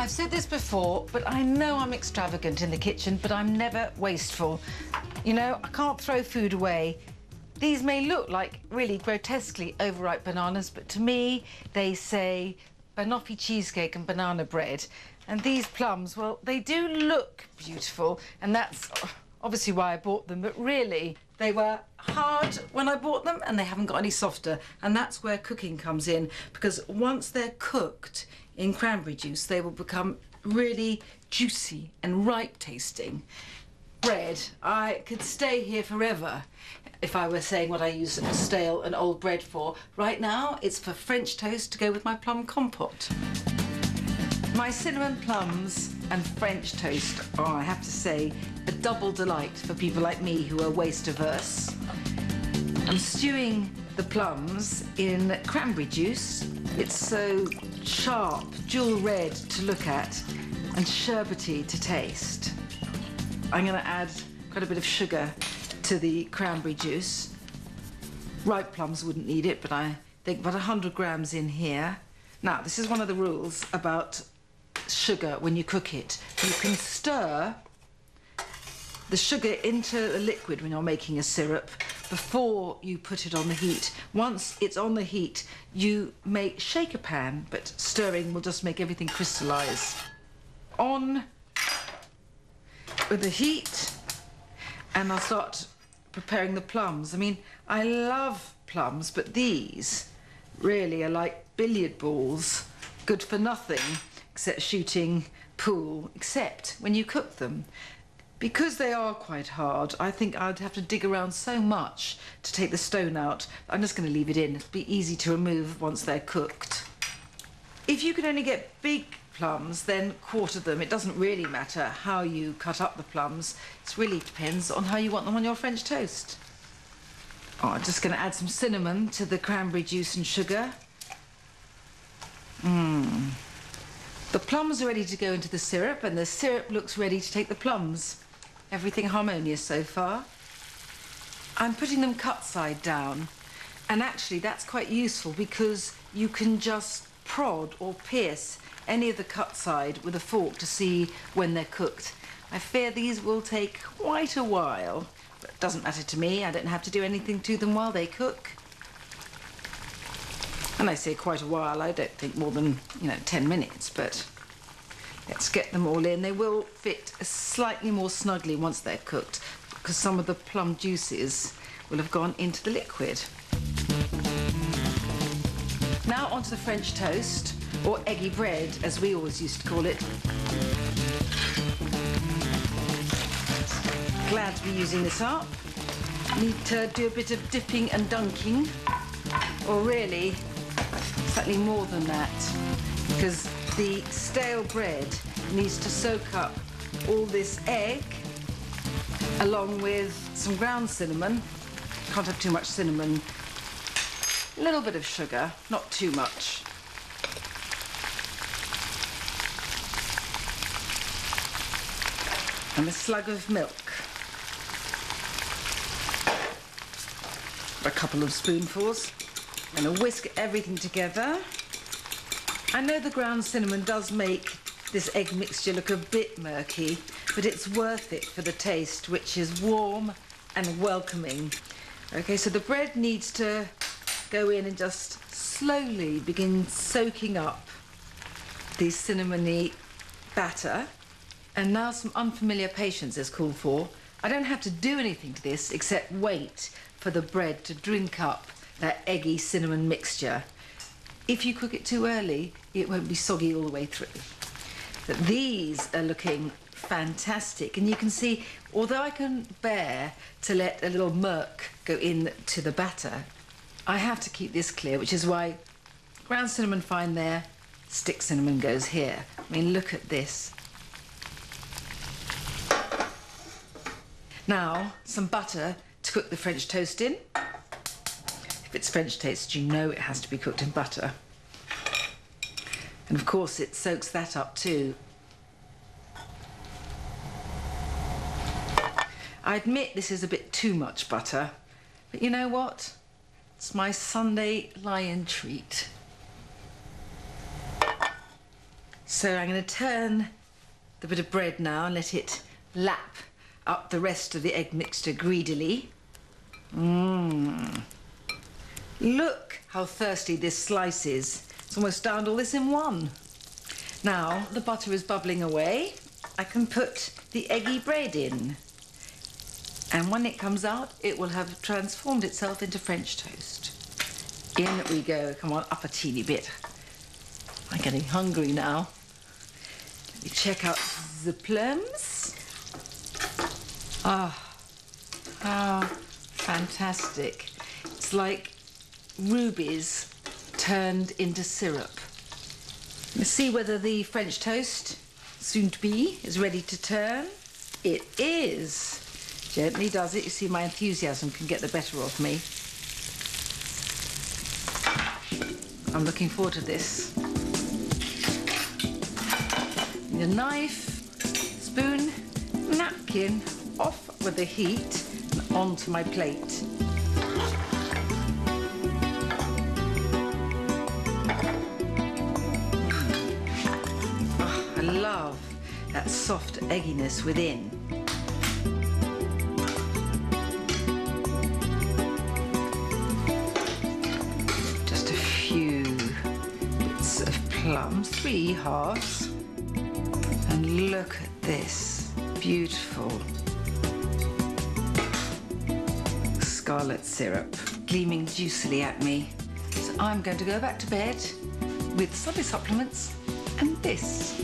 I've said this before, but I know I'm extravagant in the kitchen, but I'm never wasteful. You know, I can't throw food away. These may look like really grotesquely overripe bananas, but to me, they say banoffee cheesecake and banana bread. And these plums, well, they do look beautiful, and that's obviously why I bought them, but really, they were hard when I bought them, and they haven't got any softer. And that's where cooking comes in, because once they're cooked in cranberry juice, they will become really juicy and ripe tasting. Bread, I could stay here forever if I were saying what I use stale and old bread for. Right now, it's for French toast to go with my plum compote. My cinnamon plums and French toast are, I have to say, a double delight for people like me who are waste averse. I'm stewing the plums in cranberry juice. It's so sharp, jewel red to look at and sherbety to taste. I'm going to add quite a bit of sugar to the cranberry juice. Ripe plums wouldn't need it, but I think about 100 grams in here. Now, this is one of the rules about sugar when you cook it. You can stir the sugar into the liquid when you're making a syrup before you put it on the heat. Once it's on the heat, you may shake a pan, but stirring will just make everything crystallize. On with the heat, and I'll start preparing the plums. I mean, I love plums, but these really are like billiard balls, good for nothing except shooting pool, except when you cook them. Because they are quite hard, I think I'd have to dig around so much to take the stone out. I'm just going to leave it in. It'll be easy to remove once they're cooked. If you can only get big plums, then quarter them. It doesn't really matter how you cut up the plums. It really depends on how you want them on your French toast. Oh, I'm just going to add some cinnamon to the cranberry juice and sugar. The plums are ready to go into the syrup, and the syrup looks ready to take the plums. Everything harmonious so far. I'm putting them cut side down, and actually that's quite useful because you can just prod or pierce any of the cut side with a fork to see when they're cooked. I fear these will take quite a while, but it doesn't matter to me. I don't have to do anything to them while they cook. And I say quite a while, I don't think more than, 10 minutes, but let's get them all in. They will fit slightly more snugly once they're cooked, because some of the plum juices will have gone into the liquid. Now onto the French toast, or eggy bread, as we always used to call it. Glad to be using this up. Need to do a bit of dipping and dunking, or really, slightly more than that, because the stale bread needs to soak up all this egg along with some ground cinnamon. Can't have too much cinnamon. A little bit of sugar, not too much. And a slug of milk. A couple of spoonfuls. I'm going to whisk everything together. I know the ground cinnamon does make this egg mixture look a bit murky, but it's worth it for the taste, which is warm and welcoming. Okay, so the bread needs to go in and just slowly begin soaking up the cinnamony batter. And now some unfamiliar patience is called for. I don't have to do anything to this except wait for the bread to drink up that eggy cinnamon mixture. If you cook it too early, it won't be soggy all the way through. But these are looking fantastic, and you can see, although I can bear to let a little murk go into the batter, I have to keep this clear, which is why ground cinnamon fine there, stick cinnamon goes here. I mean, look at this. Now, some butter to cook the French toast in. If it's French toast, you know it has to be cooked in butter. And of course it soaks that up too. I admit this is a bit too much butter, but you know what? It's my Sunday lion treat. So I'm going to turn the bit of bread now and let it lap up the rest of the egg mixture greedily. Look how thirsty this slice is. It's almost downed all this in one. Now the butter is bubbling away. I can put the eggy bread in. And when it comes out, it will have transformed itself into French toast. In we go. Come on, up a teeny bit. I'm getting hungry now. Let me check out the plums. Ah, how fantastic. It's like rubies turned into syrup. Let's see whether the French toast, soon to be, is ready to turn. It is. Gently does it. You see, my enthusiasm can get the better of me. I'm looking forward to this. Need a knife, spoon, napkin, off with the heat and onto my plate. Oh, I love that soft egginess within. Just a few bits of plums, 3 halves. And look at this, beautiful scarlet syrup gleaming juicily at me. So I'm going to go back to bed with some supplements and this.